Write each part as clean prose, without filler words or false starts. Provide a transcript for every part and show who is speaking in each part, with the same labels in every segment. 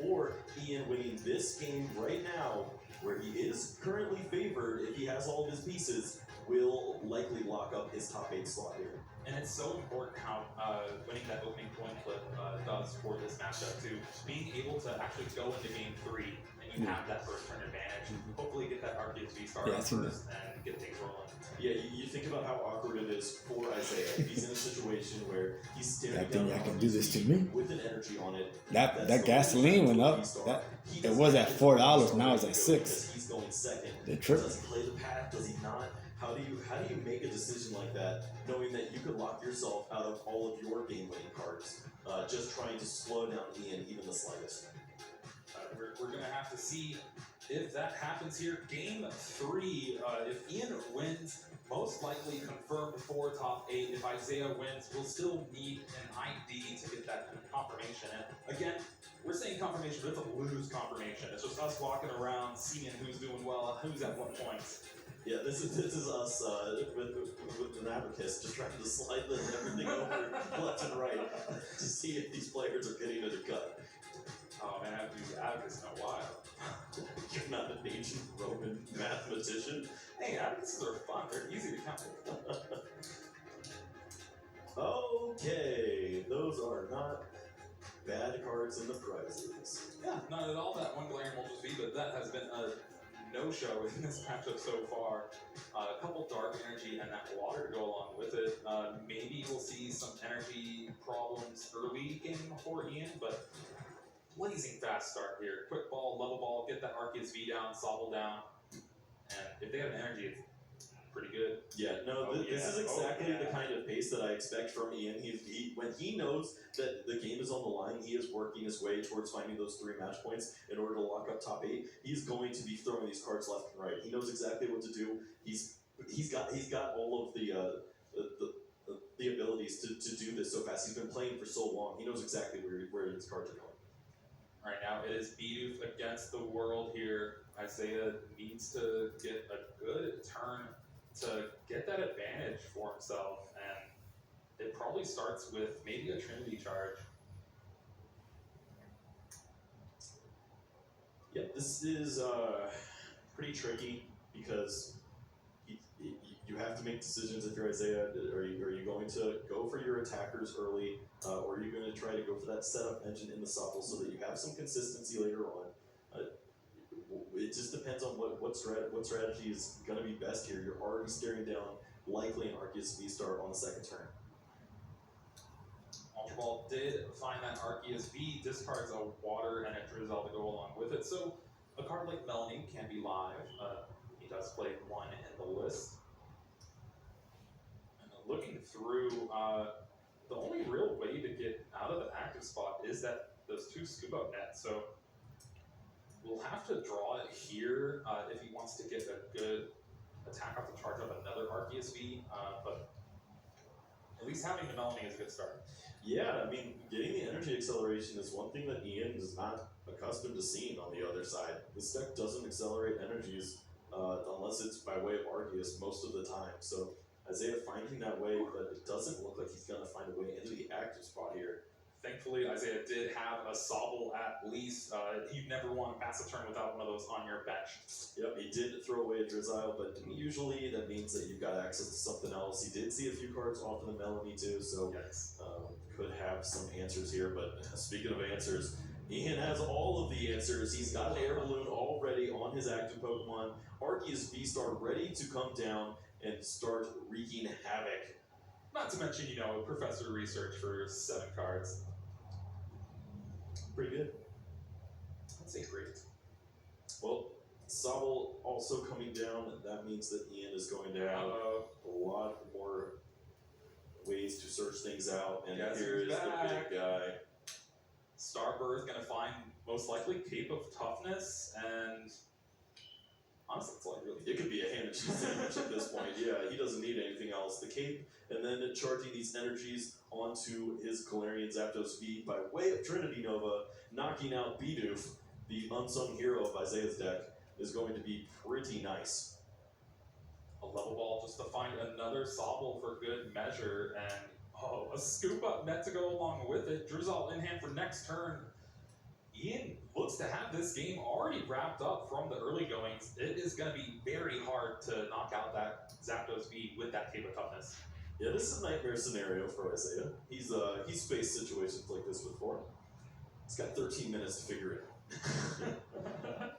Speaker 1: or Ian winning this game right now, where he is currently favored if he has all of his pieces, will likely lock up his top 8 slot here.
Speaker 2: And it's so important how winning that opening coin flip does for this matchup too. Being able to actually go into game 3 and you have that first turn advantage, hopefully get that Arceus V-Star first and get things rolling.
Speaker 1: Yeah, you think about how awkward it is for Isaiah. He's in a situation where he's staring down
Speaker 3: I can do this to me.
Speaker 1: with an energy on it.
Speaker 3: That gasoline went up. It was at $4, now it's at $6.
Speaker 1: He's going second.
Speaker 3: The trip.
Speaker 1: Does he play the path? Does he not? How do you make a decision like that, knowing that you could lock yourself out of all of your game-winning cards, just trying to slow down Ian even the slightest?
Speaker 2: We're going to have to see if that happens here. Game 3, if Ian wins, most likely confirmed for top 8. If Isaiah wins, we'll still need an ID to get that confirmation. And again, we're saying confirmation, but it's a lose confirmation. It's just us walking around, seeing who's doing well, who's at what points.
Speaker 1: Yeah, this is us with an abacus, just trying to slide everything over left and right to see if these players are getting it a cut.
Speaker 2: Oh man, I haven't used abacus in a while.
Speaker 1: You're not an ancient Roman mathematician.
Speaker 2: Hey, abacuses are fun. They're easy to count.
Speaker 1: Okay, those are not bad cards in the prizes.
Speaker 2: Yeah, not at all. That one Galarian Moltres V, but that has been a no-show in this matchup so far. A couple Dark Energy and that Water to go along with it. Maybe we'll see some energy problems early in for Ian, but blazing fast start here. Quick ball, level ball, get that Arceus V down, Sobble down, and if they have an energy, it's pretty good.
Speaker 1: Yeah, no, this is exactly the kind of pace that I expect from Ian. When he knows that the game is on the line, he is working his way towards finding those 3 match points in order to lock up top 8. He's going to be throwing these cards left and right. He knows exactly what to do. He's got all of the abilities to do this so fast. He's been playing for so long. He knows exactly where his cards are going.
Speaker 2: All right, now it is Bidoof against the world here. Isaiah needs to get a good turn to get that advantage for himself, and it probably starts with maybe a Trinity charge.
Speaker 1: Yeah, this is pretty tricky because you have to make decisions if you're Isaiah. Are you going to go for your attackers early, or are you going to try to go for that setup engine in the Sobble so that you have some consistency later on? It just depends on what strategy is going to be best here. You're already staring down likely an Arceus V-Star on the second turn.
Speaker 2: Ultra Ball did find that Arceus V, discards a Water and a Drizzle to go along with it. So a card like Melanie can be live. He does play 1 in the list. And looking through, the only real way to get out of the active spot is that those 2 scoop up nets. So we'll have to draw it here if he wants to get a good attack off the charge of another Arceus V, but at least having the Melanie is a good start.
Speaker 1: Yeah, I mean, getting the energy acceleration is one thing that Ian is not accustomed to seeing on the other side. This deck doesn't accelerate energies unless it's by way of Arceus most of the time. So Isaiah finding that way, but it doesn't look like he's going to find a way into the active spot here.
Speaker 2: Thankfully, Isaiah did have a Sobble at least. You'd never want to pass a turn without one of those on your bench.
Speaker 1: Yep, he did throw away a Drizzile, but usually that means that you've got access to something else. He did see a few cards off of the Melanie too, so could have some answers here. But speaking of answers, Ian has all of the answers. He's got an Air Balloon already on his active Pokemon. Arceus V-Star ready to come down and start wreaking havoc.
Speaker 2: Not to mention, Professor Research for 7 cards.
Speaker 1: Pretty good.
Speaker 2: I'd say great.
Speaker 1: Well, Sobble also coming down, and that means that Ian is going to have a lot more ways to search things out. And here is the big guy.
Speaker 2: Starbirth going to find most likely Cape of Toughness, and honestly, it's like really.
Speaker 1: It could be a hand and cheese sandwich at this point. Yeah, he doesn't need anything else. The Cape, and then charging these energies onto his Galarian Zapdos V by way of Trinity Nova, knocking out Bidoof, the unsung hero of Isaiah's deck, is going to be pretty nice.
Speaker 2: A level ball just to find another Sobble for good measure, and a scoop up net to go along with it. Drizzle in hand for next turn. Ian to have this game already wrapped up from the early goings, it is going to be very hard to knock out that Zapdos V with that Cape of Toughness.
Speaker 1: Yeah, this is a nightmare scenario for Isaiah. He's faced situations like this before. He's got 13 minutes to figure it out.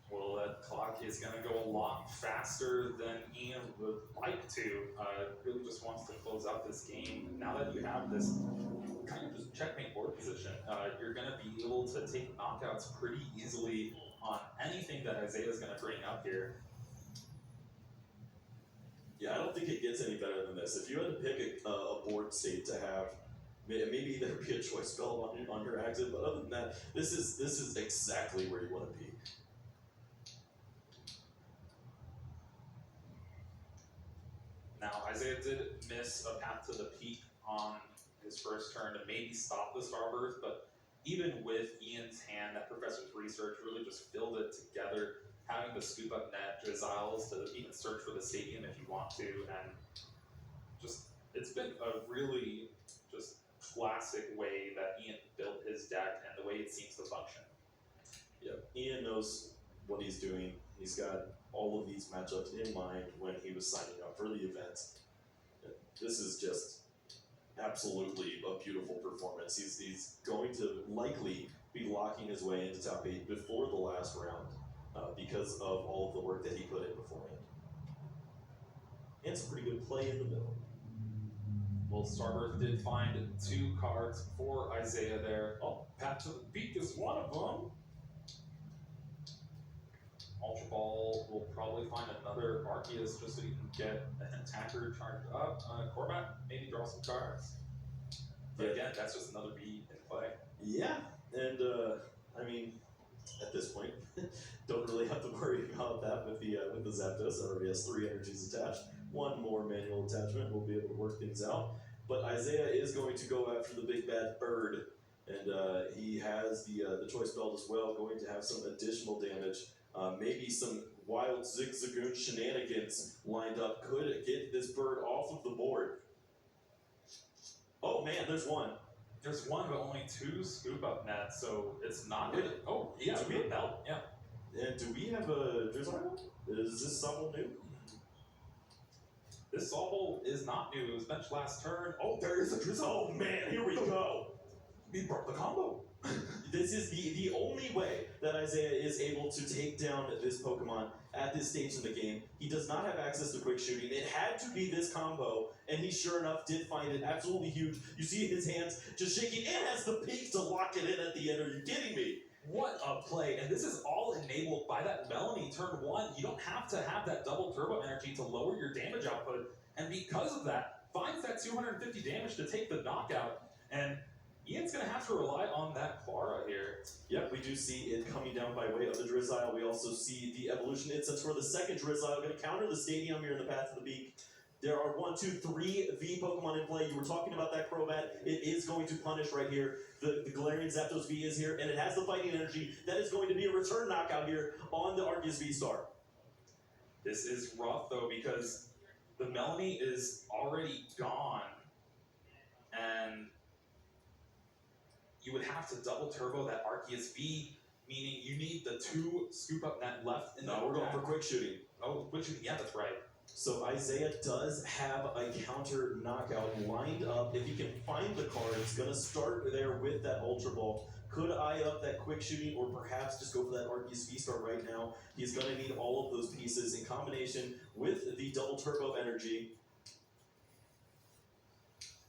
Speaker 2: Well, that clock is going to go a lot faster than Ian would like to. Really just wants to close out this game. Now that you have this kind of just checkmate board position, you're going to be able to take knockouts pretty easily on anything that Isaiah is going to bring up here.
Speaker 1: Yeah, I don't think it gets any better than this. If you had to pick a board state to have, maybe there'd be a choice spell on your exit, but other than that, this is exactly where you want to be.
Speaker 2: Now, Isaiah did miss a path to the peak on his first turn to maybe stop the Starbirth, but even with Ian's hand, that Professor's research really just filled it together. Having the scoop up net, Drizzles to even search for the stadium if you want to, and just it's been a really just classic way that Ian built his deck and the way it seems to function.
Speaker 1: Yep, Ian knows what he's doing. He's got all of these matchups in mind when he was signing up for the event. This is just absolutely a beautiful performance. He's going to likely be locking his way into top 8 before the last round because of all of the work that he put in beforehand. And some pretty good play in the middle.
Speaker 2: Well, Starbirth did find 2 cards for Isaiah there. Oh, Path to the Peak is one of them. Ultra Ball will probably find another Arceus just so you can get an attacker charged up. Corbat, maybe draw some cards. But again, that's just another B in play.
Speaker 1: Yeah, and I mean, at this point, don't really have to worry about that with the Zapdos. It already has 3 energies attached. 1 more manual attachment. We'll be able to work things out. But Isaiah is going to go after the big bad bird, and he has the choice belt as well, going to have some additional damage. Maybe some wild Zigzagoon shenanigans lined up could get this bird off of the board. Oh man, there's one.
Speaker 2: There's one, but only 2 scoop up nets, so it's not good. Oh, yeah,
Speaker 1: Do we-
Speaker 2: good belt, yeah.
Speaker 1: And do we have a Drizzle? Is this Sobble new?
Speaker 2: This Sobble is not new. It was benched last turn. Oh,
Speaker 1: There is a Drizzle. Oh man, here we go.
Speaker 2: we broke the combo.
Speaker 1: This is the only way that Isaiah is able to take down this Pokemon at this stage in the game. He does not have access to quick shooting. It had to be this combo, and he sure enough did find it absolutely huge. You see his hands just shaking, and has the peak to lock it in at the end. Are you kidding me?
Speaker 2: What a play. And this is all enabled by that Melanie turn 1. You don't have to have that double turbo energy to lower your damage output. And because of that, finds that 250 damage to take the knockout. And Ian's going to have to rely on that Clara here.
Speaker 1: Yep, we do see it coming down by way of the Drizzile. We also see the evolution instance for the second Drizzile. Going to counter the stadium here in the path to the beak. There are 1, 2, 3 V Pokemon in play. You were talking about that Crobat. It is going to punish right here. The Galarian Zapdos V is here, and it has the fighting energy. That is going to be a return knockout here on the Arceus V-Star.
Speaker 2: This is rough, though, because the Melanie is already gone. And you would have to double turbo that Arceus V, meaning you need the 2 scoop up net left in the
Speaker 1: No, we're going
Speaker 2: deck.
Speaker 1: for quick shooting.
Speaker 2: Oh, which, yeah, that's right.
Speaker 1: So Isaiah does have a counter knockout lined up. If he can find the card, it's going to start there with that Ultra Ball. Could eye up that quick shooting, or perhaps just go for that Arceus V-Star right now. He's going to need all of those pieces in combination with the double turbo energy.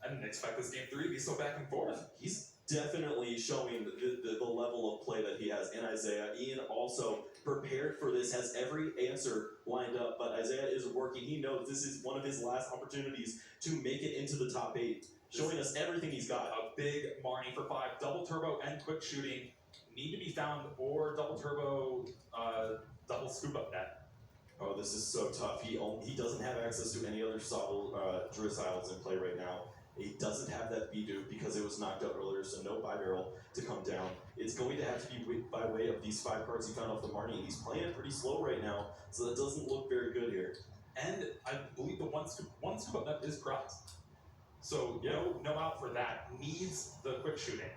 Speaker 2: I didn't expect this game 3 to be so back and forth.
Speaker 1: He's definitely showing the level of play that he has in Isaiah. Ian also prepared for this, has every answer lined up, but Isaiah is working. He knows this is one of his last opportunities to make it into the top 8, showing us everything he's got.
Speaker 2: A big Marnie for 5. Double turbo and quick shooting need to be found, or double turbo, double scoop up net.
Speaker 1: Oh, this is so tough. He doesn't have access to any other Drizziles in play right now. He doesn't have that Bidoof because it was knocked out earlier, so no Bibarrel to come down. It's going to have to be by way of these 5 cards he found off the Marnie, and he's playing it pretty slow right now, so that doesn't look very good here.
Speaker 2: And I believe the one scoop up net is prized. So
Speaker 1: Yeah.
Speaker 2: no out for that. Needs the quick shooting.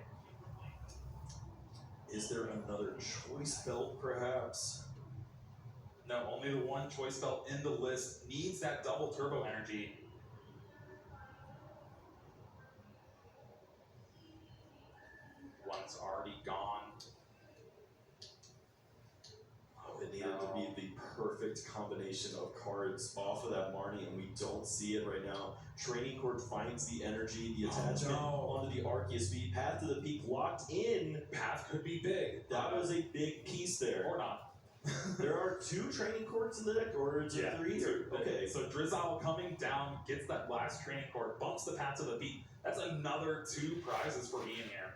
Speaker 1: Is there another choice belt, perhaps?
Speaker 2: No, only the one choice belt in the list needs that double turbo energy. One's already gone.
Speaker 1: Oh, it needed to be the perfect combination of cards off of that Marnie, and we don't see it right now. Training Court finds the energy, the attachment onto the Arceus V. Path to the Peak locked in.
Speaker 2: Path could be big.
Speaker 1: That was a big piece there.
Speaker 2: Or not.
Speaker 1: There are 2 training courts in the deck, or is it 3? Okay.
Speaker 2: So Drizzile coming down, gets that last training court, bumps the Path to the Peak. That's another 2 prizes for Ian here.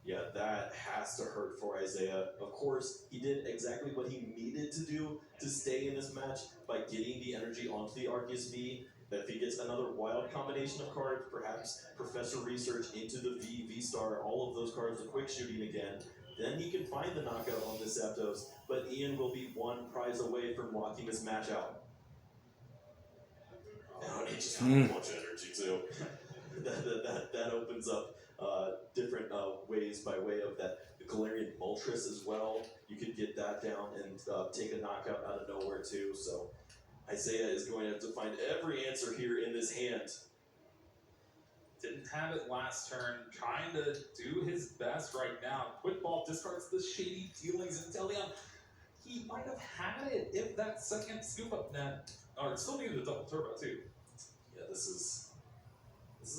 Speaker 1: Yeah, that has to hurt for Isaiah. Of course, he did exactly what he needed to do to stay in this match by getting the energy onto the Arceus V. If he gets another wild combination of cards, perhaps Professor Research into the V-Star, all of those cards with quick shooting again, then he can find the knockout on this Zapdos, but Ian will be 1 prize away from locking this match out. And he just got a bunch of energy too. that opens up different ways by way of that Galarian Moltres as well. You could get that down and take a knockout out of nowhere too. So Isaiah is going to have to find every answer here in this hand.
Speaker 2: Didn't have it last turn, trying to do his best right now. Quick Ball discards the shady dealings and Inteleon. He might have had it if that second scoop up net, or it still needed a double turbo too.
Speaker 1: Yeah, this is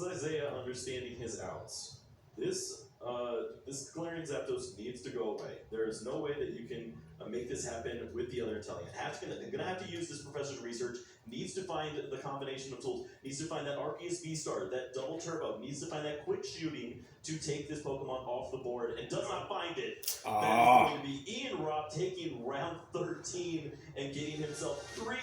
Speaker 1: Isaiah understanding his outs. This Galarian Zapdos needs to go away. There is no way that you can make this happen with the other Inteleon. Gonna have to use this Professor's Research. Needs to find the combination of tools. Needs to find that Arceus V-Star, that double turbo. Needs to find that quick shooting to take this Pokemon off the board, and does not find it. That is going to be Ian Robb taking round 13 and getting himself 3